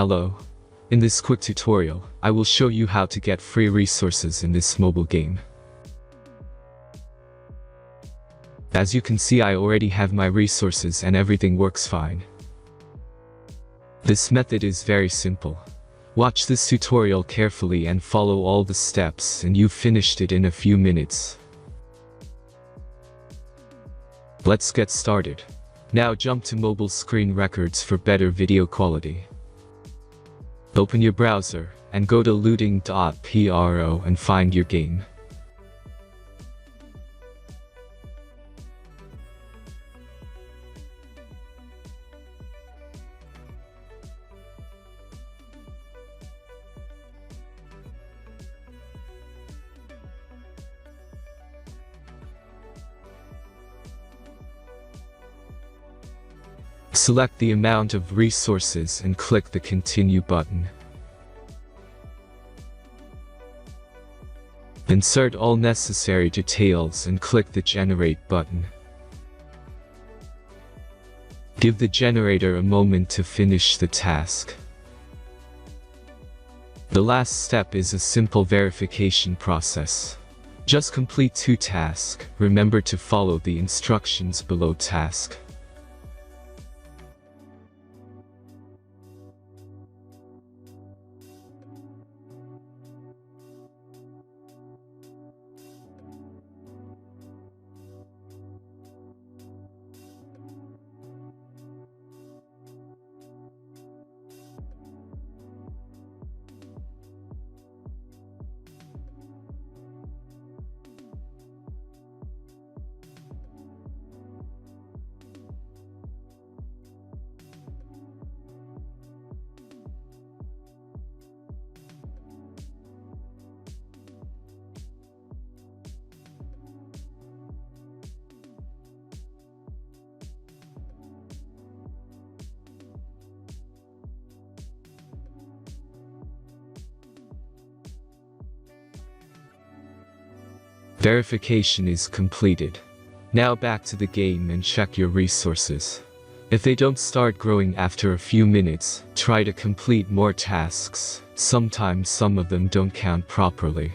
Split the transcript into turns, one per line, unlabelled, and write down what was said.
Hello. In this quick tutorial, I will show you how to get free resources in this mobile game. As you can see, I already have my resources and everything works fine. This method is very simple. Watch this tutorial carefully and follow all the steps and you've finished it in a few minutes. Let's get started. Now jump to mobile screen records for better video quality. Open your browser and go to looting.pro and find your game. Select the amount of resources and click the Continue button. Insert all necessary details and click the Generate button. Give the generator a moment to finish the task. The last step is a simple verification process. Just complete 2 tasks. Remember to follow the instructions below task. Verification is completed. Now back to the game and check your resources. If they don't start growing after a few minutes, try to complete more tasks. Sometimes some of them don't count properly.